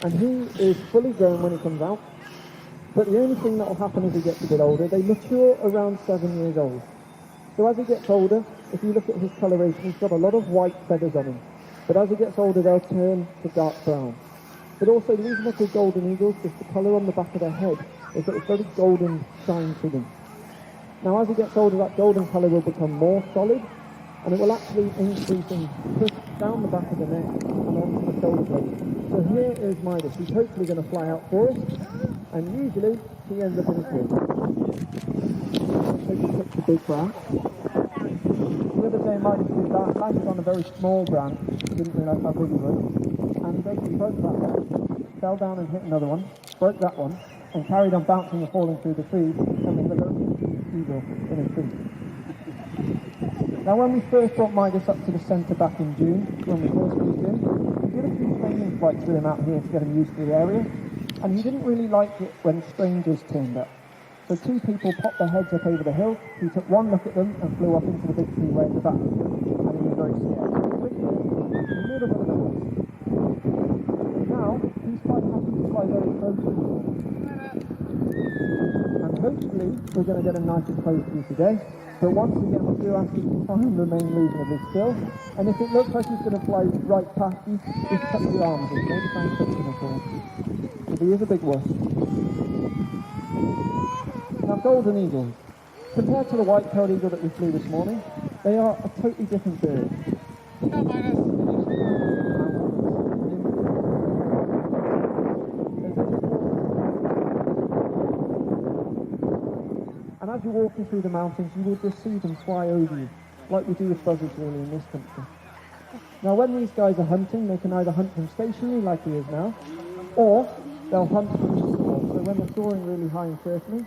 And he is fully grown when he comes out. But the only thing that will happen as he gets a bit older, they mature around 7 years old. So as he gets older, if you look at his coloration, he's got a lot of white feathers on him. But as he gets older, they'll turn to dark brown. But also, the reason they're called golden eagles is the colour on the back of their head is that it's very golden shine to them. Now, as he gets older, that golden colour will become more solid, and it will actually increase and push down the back of the neck and onto the shoulder blades. So here is Midas. He's hopefully going to fly out for us, and usually he ends up in a tree. So he picks the big branch. The other day Midas did that, landed on a very small branch, didn't realise how big he was, and he basically broke that one, fell down and hit another one, broke that one, and carried on bouncing and falling through the trees, and we looked at the eagle in a tree. Now, when we first brought Midas up to the centre back in June, when we first moved in, we did a few training flights with him out here to get him used to the area, and he didn't really like it when strangers turned up. So two people popped their heads up over the hill, he took one look at them and flew off into the big tree way at the back, and he was very scared. So he took a little bit of a risk. Now, he's quite happy to fly very close to you. And hopefully, we're going to get him nice and close to you today. But once again, I do ask you to find the main reason of his skill. And if it looks like he's going to fly right past you, just touch your arms and maybe try and touch him at all. But he is a big wuss. Now, golden eagles. Compared to the white-tailed eagle that we flew this morning, they are a totally different bird. And as you're walking through the mountains, you will just see them fly over you, like we do with buzzards really in this country. Now, when these guys are hunting, they can either hunt from stationary, like he is now, or they'll hunt from soar, so when they're soaring really high and circling,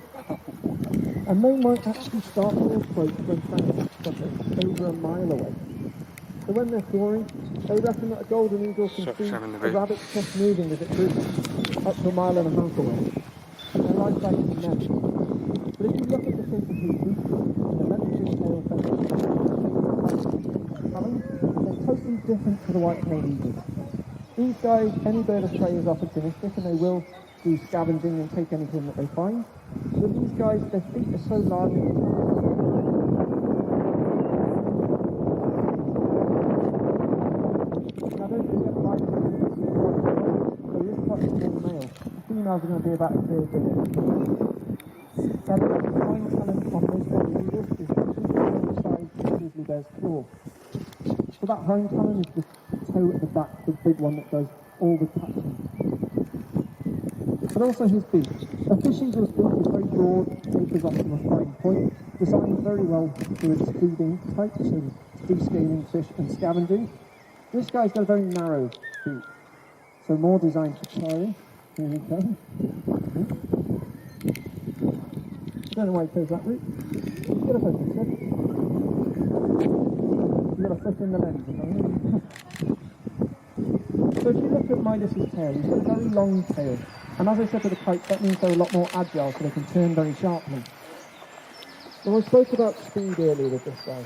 and they might actually start to approach when found something over a mile away. So when they're soaring, they reckon that a golden eagle can see a rabbit's chest moving as it moves up to a mile and a half away. And their life sight is immense. But if you look at the shape of his beak, and the length of his tail feathers, they're totally different to the white-tailed eagles. These guys, any bird of prey is opportunistic, and they will do scavenging and take anything that they find. But these guys, their feet are so large. Now don't forget the white tail is so he is quite a small male. The females are going to be about a third bigger. Now the hind talent on most golden eagles is the size of the grizzly bear's claw. So that hind talent is the toe at the back, the big one that does all the catching. But also his beak. A fish eagle's beak is very broad, tapers off from a fine point, designed very well for its feeding type, so descaling fish and scavenging. This guy's got a very narrow beak, so more designed for carrying. Here he comes. I don't know why he chose that route. He's got a fish, he said. He's got a fish in the lens or something. So if you look at Midas's tail, he's got a very long tail. And as I said to the kites, that means they're a lot more agile, so they can turn very sharply. Now I spoke about speed earlier with this guy.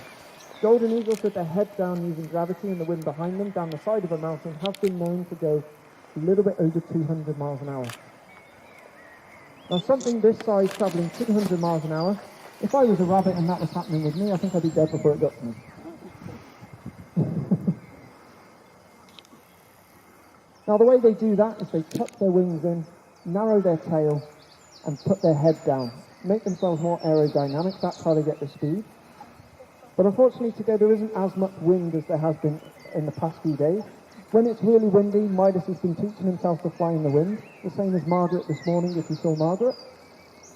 Golden eagles with their head down using gravity and the wind behind them down the side of a mountain have been known to go a little bit over 200 miles an hour. Now something this size travelling 200 miles an hour, if I was a rabbit and that was happening with me, I think I'd be dead before it got to me. Now the way they do that is they tuck their wings in, narrow their tail, and put their head down. Make themselves more aerodynamic, that's how they get the speed. But unfortunately today there isn't as much wind as there has been in the past few days. When it's really windy, Midas has been teaching himself to fly in the wind, the same as Margaret this morning, if you saw Margaret.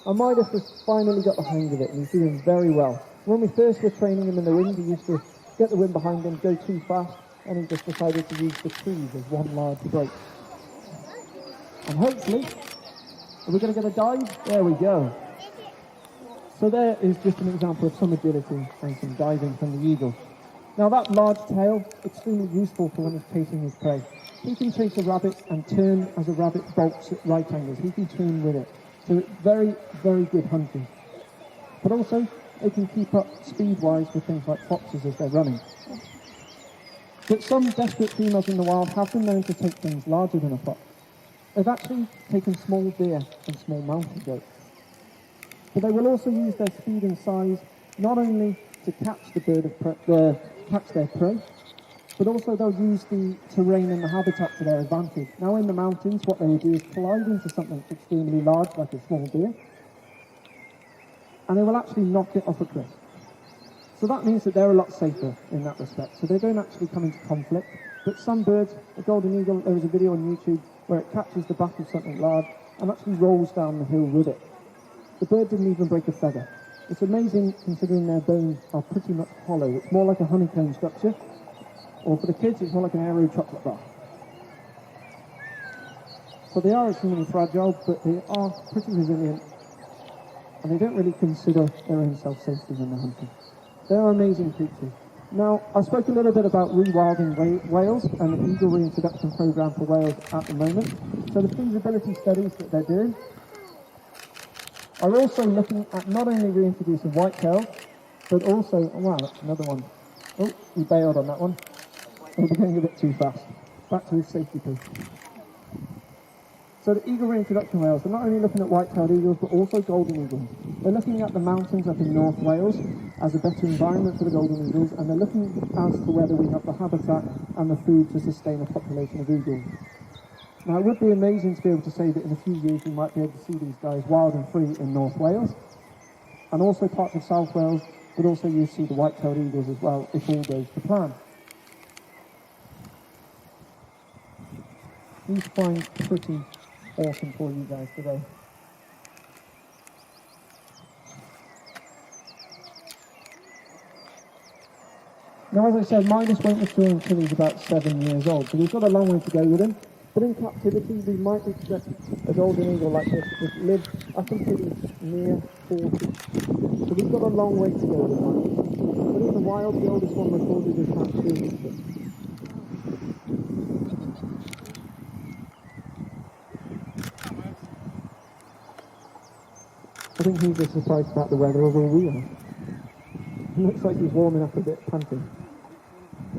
And Midas has finally got the hang of it, and he's doing very well. When we first were training him in the wind, he used to get the wind behind him, go too fast, and he just decided to use the trees as one large brake. And hopefully, are we going to get a dive? There we go. So there is just an example of some agility and some diving from the eagle. Now that large tail, extremely useful for when he's chasing his prey. He can chase a rabbit and turn as a rabbit bolts at right angles. He can turn with it. So it's very, very good hunting. But also, they can keep up speed-wise with things like foxes as they're running. But some desperate females in the wild have been known to take things larger than a fox. They've actually taken small deer and small mountain goats. But they will also use their speed and size not only to catch catch their prey, but also they'll use the terrain and the habitat to their advantage. Now in the mountains, what they will do is collide into something extremely large, like a small deer, and they will actually knock it off a cliff. So that means that they're a lot safer in that respect. So they don't actually come into conflict. But some birds, the golden eagle, there was a video on YouTube where it catches the back of something large and actually rolls down the hill with it. The bird didn't even break a feather. It's amazing considering their bones are pretty much hollow. It's more like a honeycomb structure, or for the kids it's more like an Aero chocolate bar. So they are extremely fragile, but they are pretty resilient, and they don't really consider their own self-safety when they're hunting. They're amazing creatures. Now, I spoke a little bit about rewilding whales and the eagle reintroduction program for whales at the moment. So the feasibility studies that they're doing are also looking at not only reintroducing whitetails, but also, oh wow, that's another one. Oh, we bailed on that one. We're going a bit too fast. Back to his safety post. So the eagle reintroduction whales, they're not only looking at white-tailed eagles, but also golden eagles. They're looking at the mountains up in North Wales as a better environment for the golden eagles, and they're looking as to whether we have the habitat and the food to sustain a population of eagles. Now, it would be amazing to be able to say that in a few years we might be able to see these guys wild and free in North Wales, and also parts of South Wales, but also you see the white-tailed eagles as well, if all goes to plan. These find pretty awesome for you guys today. Now, as I said, Midas won't mature until he's about 7 years old, so we've got a long way to go with him. But in captivity, we might expect a golden eagle like this to live up until he's near 40. So we've got a long way to go with Midas. But in the wild, the oldest one recorded is about 36. I think he's as surprised about the weather as all we are. It looks like he's warming up a bit, panting.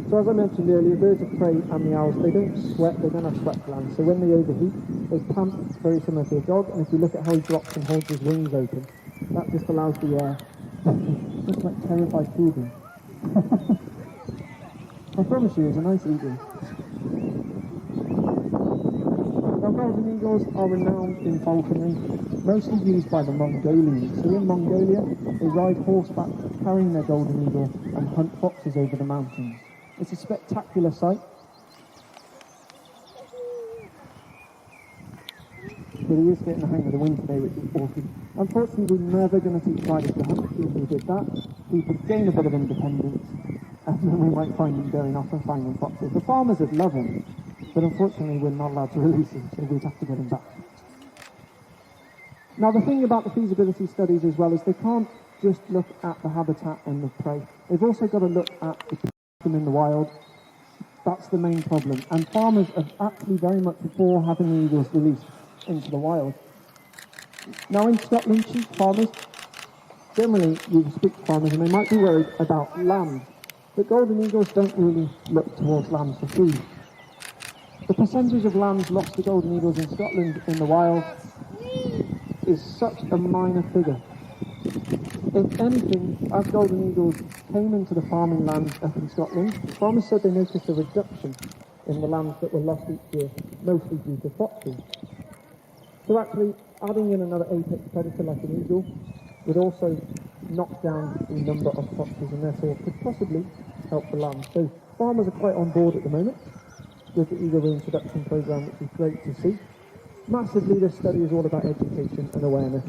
So as I mentioned earlier, birds of prey and the owls, they don't sweat, they don't have sweat glands. So when they overheat, they pant very similar to a dog. And if you look at how he drops and holds his wings open, that just allows the air, just like terrified children. I promise you, it's a nice eagle. Now, golden eagles are renowned in falconry, mostly used by the Mongolians. So in Mongolia, they ride horseback carrying their golden eagle and hunt foxes over the mountains. It's a spectacular sight. But he is getting the hang of the wind today, which is awesome. Unfortunately, we're never going to teach Midas to hunt. If we did that, we could gain a bit of independence, and then we might find him going off and finding foxes. The farmers would love him, but unfortunately we're not allowed to release him, so we'd have to get him back. Now, the thing about the feasibility studies as well is they can't just look at the habitat and the prey. They've also got to look at the them in the wild. That's the main problem. And farmers are actually very much for having the eagles released into the wild. Now in Scotland, sheep farmers, generally you speak to farmers and they might be worried about lambs, but golden eagles don't really look towards lambs for food. The percentage of lambs lost to golden eagles in Scotland in the wild is such a minor figure. If anything, as golden eagles came into the farming land up in Scotland, farmers said they noticed a reduction in the lambs that were lost each year, mostly due to foxes. So actually, adding in another apex predator like an eagle would also knock down the number of foxes and therefore could possibly help the lambs. So farmers are quite on board at the moment with the eagle reintroduction program, which is great to see. Massively, this study is all about education and awareness.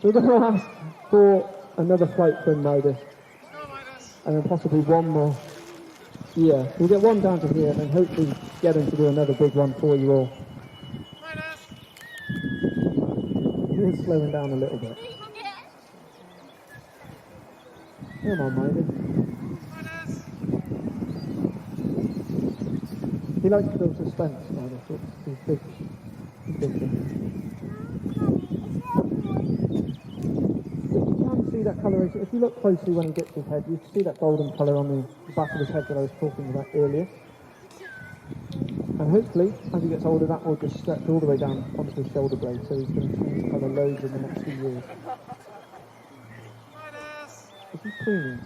We're going to ask for another flight from Midas, and then possibly one more. Yeah, we'll get one down to here, and then hopefully get him to do another big one for you all. He is slowing down a little bit. Come on, Midas. He likes to build suspense, Midas. He's big. He's big. see that coloration. If you look closely when he dips his head, you see that golden colour on the back of his head that I was talking about earlier. And hopefully, as he gets older, that will just stretch all the way down onto his shoulder blade, so he's going to change colour loads in the next few years. Is he preening?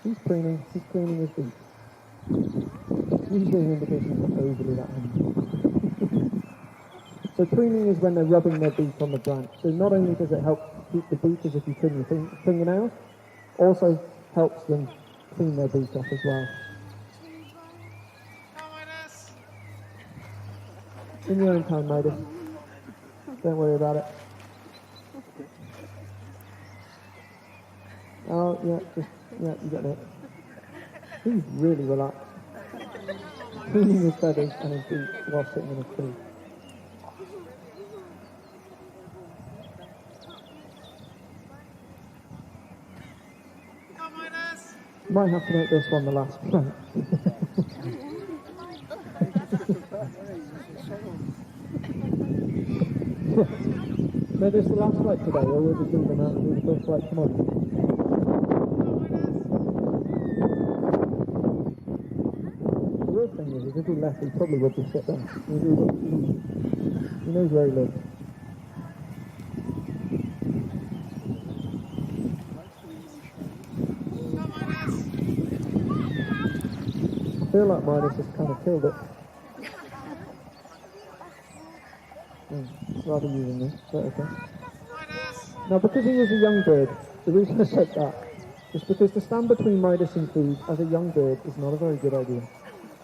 He's preening his beak. It's usually an indication he's not overly that hungry. So preening is when they're rubbing their beak on the branch. So not only does it help keep the beak as if you trim your fingernails, also helps them clean their beak off as well. In your own time, Midas. Don't worry about it. Oh, yeah, you got it. He's really relaxed. Cleaning his feathers and his beak while sitting in a tree. Might have to make this one the last plank. No, this is the last flight today, or we'll just leave them out and do the first flight tomorrow. The weird thing is if he left, he probably would just sit there. He knows where he lives. I feel like Midas has kind of killed it. Rather using this, but okay. Now, because he was a young bird, the reason I said that is because to stand between Midas and food as a young bird is not a very good idea.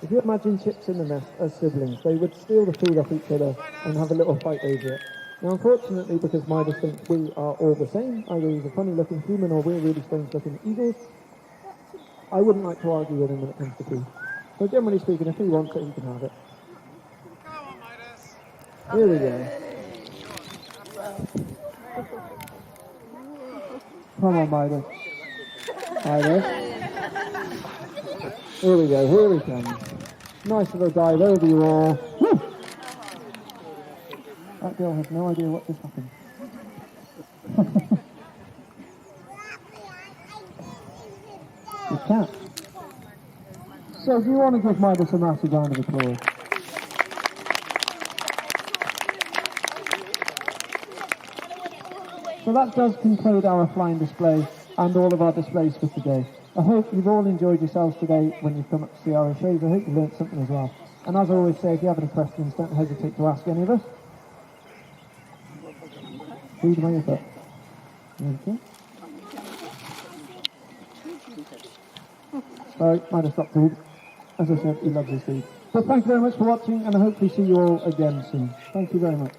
If you imagine chicks in the nest as siblings, they would steal the food off each other and have a little fight over it. Now, unfortunately, because Midas thinks we are all the same, either he's a funny-looking human or we're really strange-looking eagles, I wouldn't like to argue with him when it comes to food. So generally speaking, if he wants it, he can have it. Here we go. Come on, Midas. Midas. Here we go, here he comes. Nice little dive over you all. Woo! That girl has no idea what just happened. The cat. So do you want to give Midas a massive round of applause? So that does conclude our flying display and all of our displays for today. I hope you've all enjoyed yourselves today when you've come up to see our shows. I hope you learnt something as well. And as I always say, if you have any questions, don't hesitate to ask any of us. Who's my ear? Okay. Sorry, might have stopped food. As I said, he loves his food. But thank you very much for watching, and I hope to see you all again soon. Thank you very much.